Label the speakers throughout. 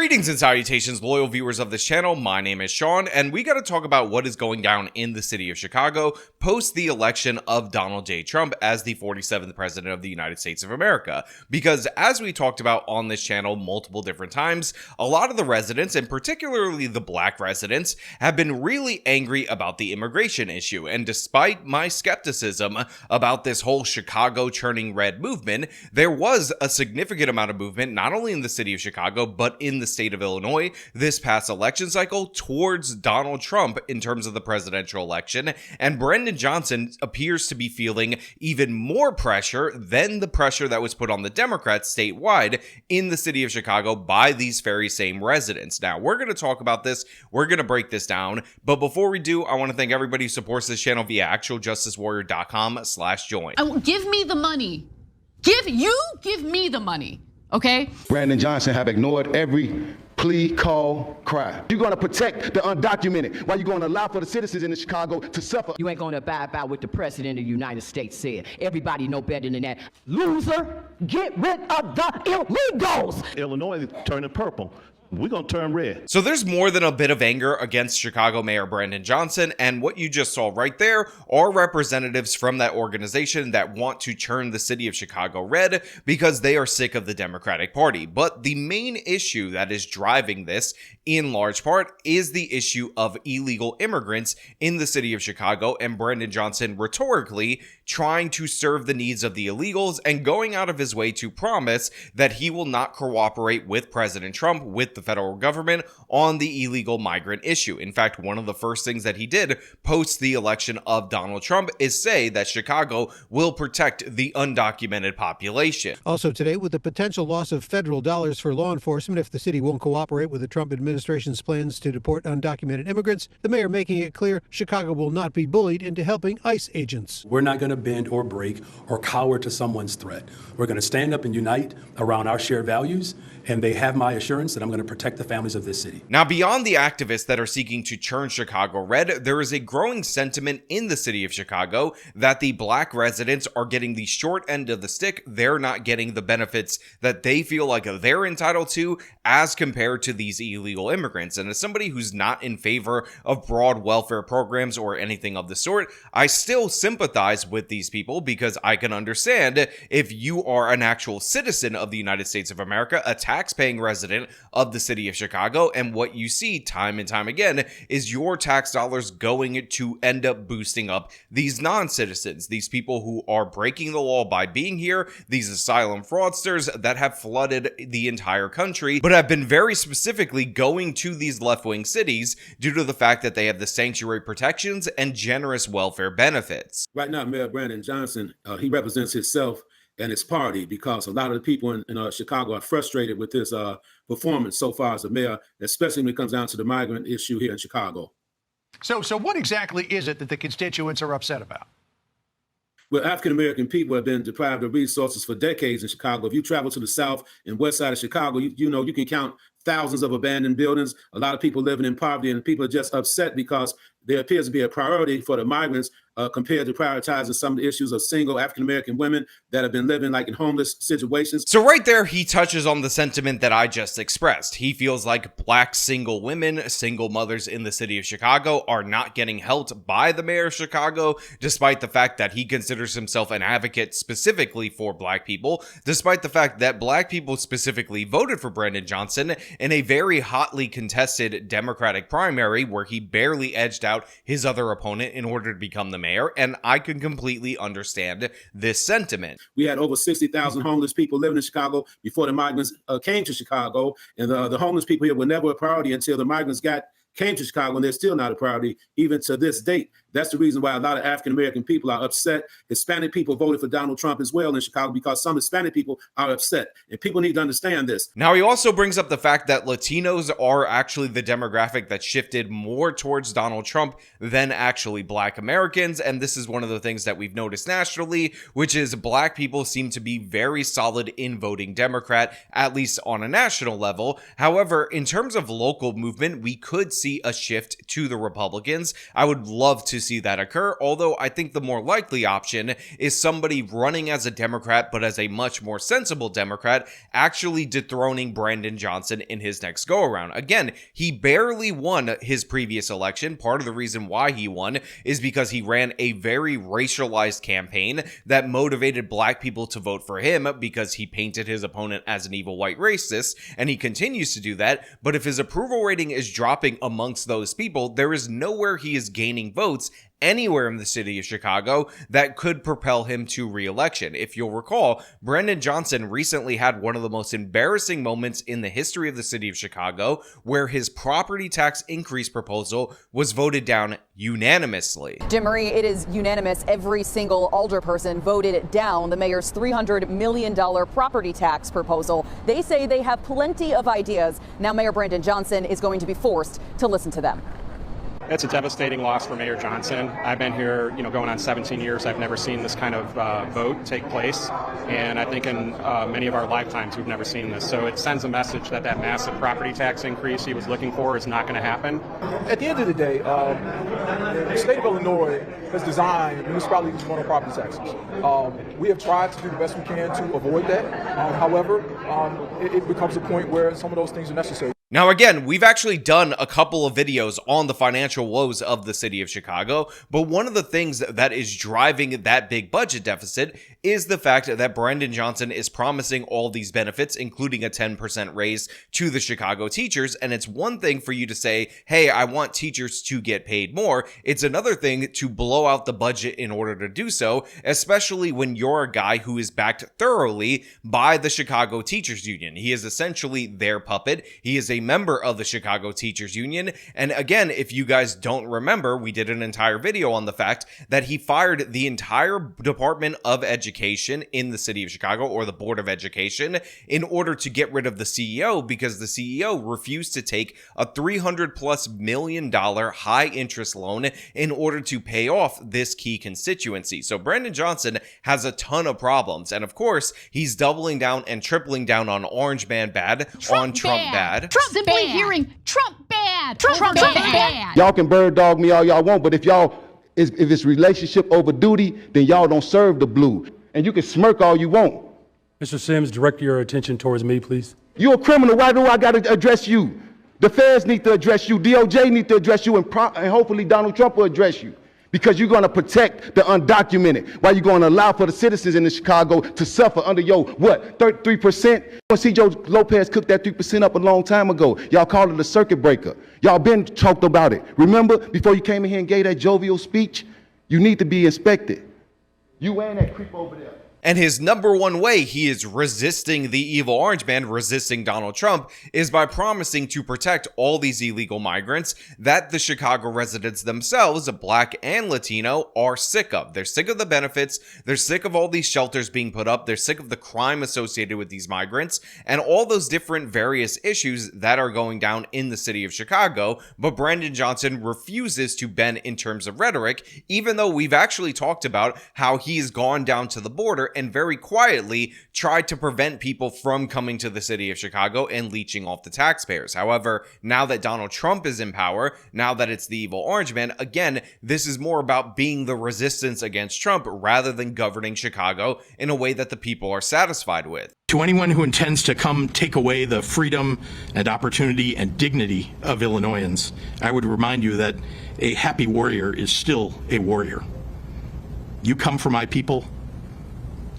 Speaker 1: Greetings and salutations, loyal viewers of this channel. My name is Sean, and we got to talk about what is going down in the city of Chicago post the election of Donald J. Trump as the 47th president of the United States of America. Because as we talked about on this channel multiple different times, a lot of the residents, and particularly the black residents, have been really angry about the immigration issue. And despite my skepticism about this whole Chicago turning red movement, there was a significant amount of movement, not only in the city of Chicago, but in the state of Illinois this past election cycle towards Donald Trump in terms of the presidential election. And Brendan Johnson appears to be feeling even more pressure than the pressure that was put on the Democrats statewide in the city of Chicago by these very same residents. Now, we're going to talk about this. We're going to break this down. But before we do, I want to thank everybody who supports this channel via actualjusticewarrior.com/join.
Speaker 2: Give me the money. Give me the money. Okay?
Speaker 3: Brandon Johnson have ignored every plea, call, cry. You're going to protect the undocumented while you're going to allow for the citizens in Chicago to suffer.
Speaker 4: You ain't going to abide by what the president of the United States said. Everybody know better than that. Loser, get rid of the illegals.
Speaker 5: Illinois is turning purple. We're going to turn red.
Speaker 1: So there's more than a bit of anger against Chicago Mayor Brandon Johnson, and what you just saw right there are representatives from that organization that want to turn the city of Chicago red because they are sick of the Democratic Party. But the main issue that is driving this, in large part, is the issue of illegal immigrants in the city of Chicago, and Brandon Johnson rhetorically trying to serve the needs of the illegals and going out of his way to promise that he will not cooperate with President Trump, with the federal government, on the illegal migrant issue. In fact, one of the first things that he did post the election of Donald Trump is say that Chicago will protect the undocumented population.
Speaker 6: Also today, with the potential loss of federal dollars for law enforcement if the city won't cooperate with the Trump administration's plans to deport undocumented immigrants, the mayor making it clear Chicago will not be bullied into helping ICE agents.
Speaker 7: We're not going to bend or break or cower to someone's threat. We're going to stand up and unite around our shared values, and they have my assurance that I'm going to protect the families of this city.
Speaker 1: Now, beyond the activists that are seeking to turn Chicago red, there is a growing sentiment in the city of Chicago that the black residents are getting the short end of the stick. They're not getting the benefits that they feel like they're entitled to as compared to these illegal immigrants. And as somebody who's not in favor of broad welfare programs or anything of the sort, I still sympathize with these people because I can understand if you are an actual citizen of the United States of America, a tax-paying resident of the city of Chicago, and what you see time and time again is your tax dollars going to end up boosting up these non-citizens, these people who are breaking the law by being here, these asylum fraudsters that have flooded the entire country, but have been very specifically going to these left-wing cities due to the fact that they have the sanctuary protections and generous welfare benefits.
Speaker 8: Right now, Mayor Brandon Johnson, he represents himself and his party because a lot of the people in Chicago are frustrated with his performance so far as a mayor, especially when it comes down to the migrant issue here in Chicago.
Speaker 9: So what exactly is it that the constituents are upset about?
Speaker 8: Well, African-American people have been deprived of resources for decades in Chicago. If you travel to the south and west side of Chicago, you know, you can count thousands of abandoned buildings, a lot of people living in poverty, and people are just upset because there appears to be a priority for the migrants compared to prioritizing some of the issues of single African-American women that have been living like in homeless situations.
Speaker 1: So right there, he touches on the sentiment that I just expressed. He feels like black single women, single mothers in the city of Chicago are not getting helped by the mayor of Chicago, despite the fact that he considers himself an advocate specifically for black people, despite the fact that black people specifically voted for Brandon Johnson in a very hotly contested Democratic primary where he barely edged out his other opponent in order to become the mayor. And I can completely understand this sentiment.
Speaker 8: We had over 60,000 homeless people living in Chicago before the migrants came to Chicago. And the homeless people here were never a priority until the migrants came to Chicago, and they're still not a priority even to this date. That's the reason why a lot of African-American people are upset. Hispanic people voted for Donald Trump as well in Chicago because some Hispanic people are upset, and people need to understand this.
Speaker 1: Now, he also brings up the fact that Latinos are actually the demographic that shifted more towards Donald Trump than actually black Americans, and this is one of the things that we've noticed nationally, which is black people seem to be very solid in voting Democrat, at least on a national level. However, in terms of local movement, we could see see a shift to the Republicans. I would love to see that occur, although I think the more likely option is somebody running as a Democrat, but as a much more sensible Democrat, actually dethroning Brandon Johnson in his next go-around. Again, he barely won his previous election. Part of the reason why he won is because he ran a very racialized campaign that motivated black people to vote for him because he painted his opponent as an evil white racist, and he continues to do that. But if his approval rating is dropping amongst those people, there is nowhere he is gaining votes anywhere in the city of Chicago that could propel him to re-election. If you'll recall, Brandon Johnson recently had one of the most embarrassing moments in the history of the city of Chicago, where his property tax increase proposal was voted down unanimously.
Speaker 10: Jim Marie, it is unanimous. Every single alderperson voted it down, the mayor's $300 million property tax proposal. They say they have plenty of ideas. Now Mayor Brandon Johnson is going to be forced to listen to them.
Speaker 11: It's a devastating loss for Mayor Johnson. I've been here, going on 17 years. I've never seen this kind of vote take place. And I think in many of our lifetimes, we've never seen this. So it sends a message that massive property tax increase he was looking for is not going to happen.
Speaker 12: At the end of the day, the state of Illinois has designed municipalities with property taxes. We have tried to do the best we can to avoid that. However, it becomes a point where some of those things are necessary.
Speaker 1: Now, again, we've actually done a couple of videos on the financial woes of the city of Chicago, but one of the things that is driving that big budget deficit is the fact that Brandon Johnson is promising all these benefits, including a 10% raise to the Chicago teachers. And it's one thing for you to say, hey, I want teachers to get paid more. It's another thing to blow out the budget in order to do so, especially when you're a guy who is backed thoroughly by the Chicago Teachers Union. He is essentially their puppet. He is a member of the Chicago Teachers Union. And again, if you guys don't remember, we did an entire video on the fact that he fired the entire Department of Education in the city of Chicago, or the Board of Education, in order to get rid of the CEO because the CEO refused to take a $300+ million high interest loan in order to pay off this key constituency. So Brandon Johnson has a ton of problems. And of course, he's doubling down and tripling down on Orange Man bad, on Trump bad.
Speaker 2: Simply hearing Trump bad. Trump bad.
Speaker 3: Y'all can bird dog me all y'all want, but if it's relationship over duty, then y'all don't serve the blue. And you can smirk all you want.
Speaker 13: Mr. Sims, direct your attention towards me, please.
Speaker 3: You're a criminal. Why do I got to address you? The feds need to address you. DOJ need to address you, and hopefully Donald Trump will address you. Because you're going to protect the undocumented, while you're going to allow for the citizens in Chicago to suffer under your, 3%? See, Joe Lopez cooked that 3% up a long time ago. Y'all called it a circuit breaker. Y'all been talked about it. Remember, before you came in here and gave that jovial speech, you need to be inspected. You and that creep over there.
Speaker 1: And his number one way he is resisting the evil orange man, resisting Donald Trump, is by promising to protect all these illegal migrants that the Chicago residents themselves, Black and Latino, are sick of. They're sick of the benefits. They're sick of all these shelters being put up. They're sick of the crime associated with these migrants and all those different various issues that are going down in the city of Chicago. But Brandon Johnson refuses to bend in terms of rhetoric, even though we've actually talked about how he's gone down to the border and very quietly tried to prevent people from coming to the city of Chicago and leeching off the taxpayers. However, now that Donald Trump is in power, now that it's the evil orange man, again, this is more about being the resistance against Trump rather than governing Chicago in a way that the people are satisfied with.
Speaker 14: To anyone who intends to come take away the freedom and opportunity and dignity of Illinoisans, I would remind you that a happy warrior is still a warrior. You come for my people,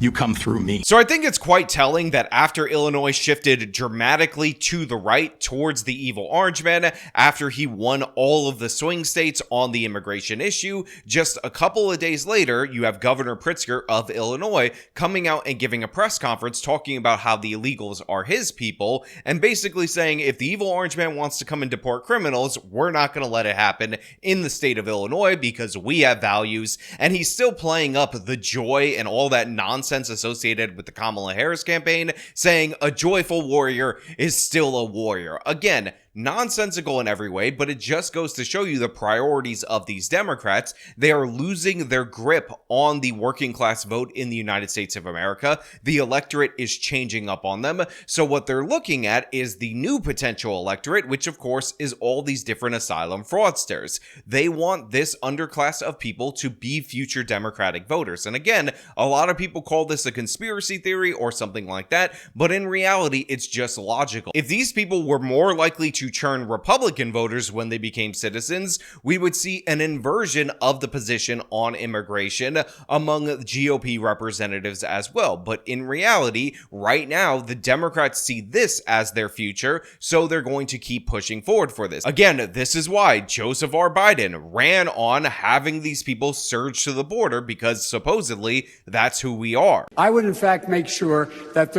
Speaker 14: you come through me.
Speaker 1: So I think it's quite telling that after Illinois shifted dramatically to the right towards the evil orange man, after he won all of the swing states on the immigration issue, just a couple of days later, you have Governor Pritzker of Illinois coming out and giving a press conference talking about how the illegals are his people, and basically saying if the evil orange man wants to come and deport criminals, we're not going to let it happen in the state of Illinois because we have values. And he's still playing up the joy and all that nonsense nonsense associated with the Kamala Harris campaign, saying a joyful warrior is still a warrior. Again, nonsensical in every way, but it just goes to show you the priorities of these Democrats. They are losing their grip on the working class vote in the United States of America. The electorate is changing up on them. So what they're looking at is the new potential electorate, which of course is all these different asylum fraudsters. They want this underclass of people to be future Democratic voters. And again, a lot of people call this a conspiracy theory or something like that, but in reality, it's just logical. If these people were more likely to churn Republican voters when they became citizens, we would see an inversion of the position on immigration among GOP representatives as well. But in reality, right now, the Democrats see this as their future, so they're going to keep pushing forward for this. Again, this is why Joseph R. Biden ran on having these people surge to the border, because supposedly that's who we are.
Speaker 15: I would in fact make sure that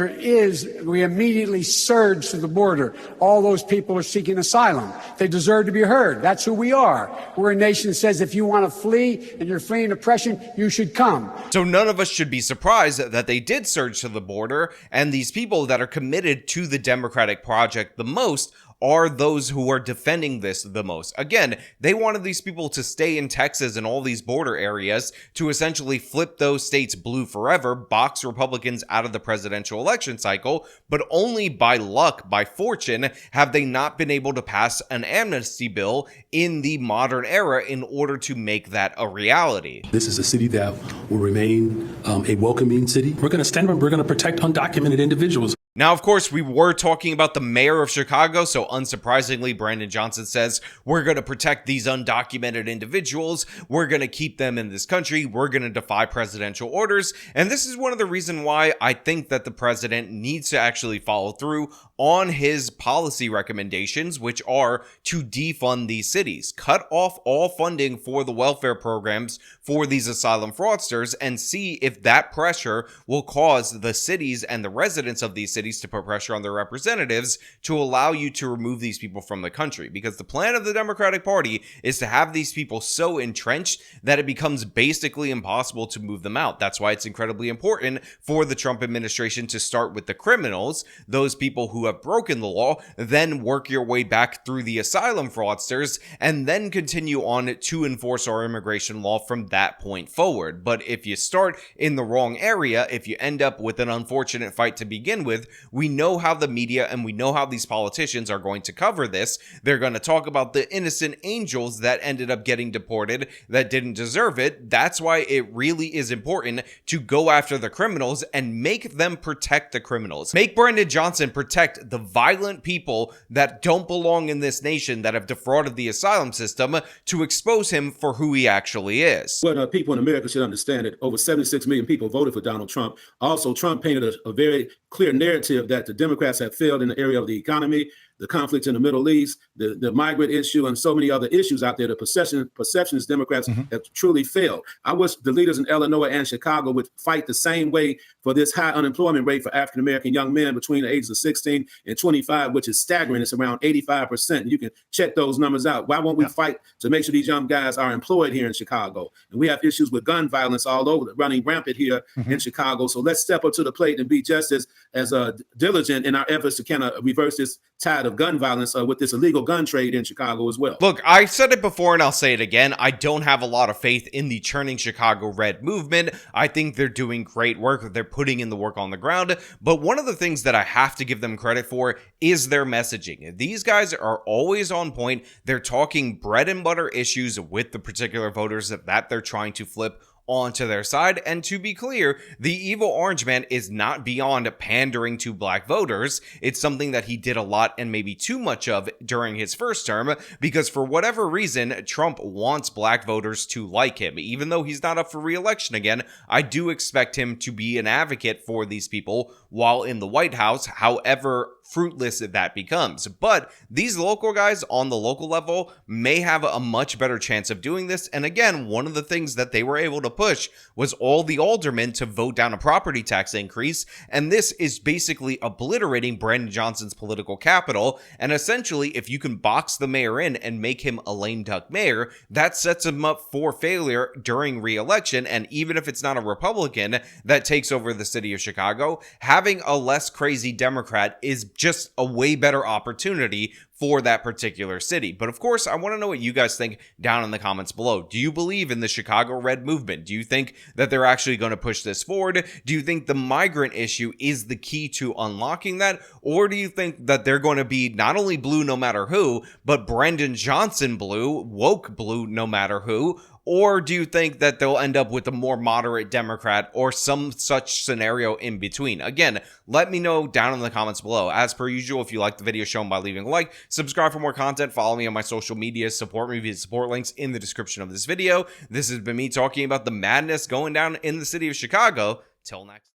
Speaker 15: we immediately surge to the border. All those people are seeking asylum. They deserve to be heard. That's who we are. We're a nation that says if you want to flee and you're fleeing oppression, you should come.
Speaker 1: So none of us should be surprised that they did surge to the border, and these people that are committed to the Democratic project the most are those who are defending this the most. Again, they wanted these people to stay in Texas and all these border areas to essentially flip those states blue forever, box Republicans out of the presidential election cycle, but only by luck, by fortune, have they not been able to pass an amnesty bill in the modern era in order to make that a reality.
Speaker 7: This is a city that will remain a welcoming city. We're going to stand up, we're going to protect undocumented individuals.
Speaker 1: Now, of course, we were talking about the mayor of Chicago, so unsurprisingly, Brandon Johnson says, we're going to protect these undocumented individuals, we're going to keep them in this country, we're going to defy presidential orders, and this is one of the reasons why I think that the president needs to actually follow through on his policy recommendations, which are to defund these cities, cut off all funding for the welfare programs for these asylum fraudsters, and see if that pressure will cause the cities and the residents of these cities to put pressure on their representatives to allow you to remove these people from the country. Because the plan of the Democratic Party is to have these people so entrenched that it becomes basically impossible to move them out. That's why it's incredibly important for the Trump administration to start with the criminals, those people who have broken the law, then work your way back through the asylum fraudsters, and then continue on to enforce our immigration law from that point forward. But if you start in the wrong area, if you end up with an unfortunate fight to begin with, we know how the media and we know how these politicians are going to cover this. They're going to talk about the innocent angels that ended up getting deported that didn't deserve it. That's why it really is important to go after the criminals and make them protect the criminals. Make Brandon Johnson protect the violent people that don't belong in this nation, that have defrauded the asylum system, to expose him for who he actually is.
Speaker 8: What people in America should understand that over 76 million people voted for Donald Trump. Also, Trump painted a very clear narrative that the Democrats have failed in the area of the economy, the conflicts in the Middle East, the migrant issue, and so many other issues out there. The perceptions Democrats have truly failed. I wish the leaders in Illinois and Chicago would fight the same way for this high unemployment rate for African-American young men between the ages of 16 and 25, which is staggering. It's around 85%. You can check those numbers out. Why won't we fight to make sure these young guys are employed here in Chicago? And we have issues with gun violence all over, running rampant here in Chicago. So let's step up to the plate and be just as diligent in our efforts to kind of reverse this tide of gun violence with this illegal gun trade in Chicago as well.
Speaker 1: Look, I said it before and I'll say it again. I don't have a lot of faith in the Churning Chicago Red movement. I think they're doing great work. They're putting in the work on the ground. But one of the things that I have to give them credit for is their messaging. These guys are always on point. They're talking bread and butter issues with the particular voters that they're trying to flip onto their side. And to be clear, the evil orange man is not beyond pandering to black voters. It's something that he did a lot and maybe too much of during his first term, because for whatever reason, Trump wants black voters to like him. Even though he's not up for re-election again, I do expect him to be an advocate for these people while in the White House. However, fruitless that becomes. But these local guys on the local level may have a much better chance of doing this. And again, one of the things that they were able to push was all the aldermen to vote down a property tax increase. And this is basically obliterating Brandon Johnson's political capital. And essentially, if you can box the mayor in and make him a lame duck mayor, that sets him up for failure during re-election. And even if it's not a Republican that takes over the city of Chicago, having a less crazy Democrat is just a way better opportunity for that particular city. But of course, I want to know what you guys think down in the comments below. Do you believe in the Chicago Red movement? Do you think that they're actually going to push this forward? Do you think the migrant issue is the key to unlocking that? Or do you think that they're going to be not only blue no matter who, but Brandon Johnson blue, woke blue no matter who? Or do you think that they'll end up with a more moderate Democrat or some such scenario in between? Again, let me know down in the comments below. As per usual, if you like the video, show them by leaving a like, subscribe for more content, follow me on my social media, support me via support links in the description of this video. This has been me talking about the madness going down in the city of Chicago. Till next.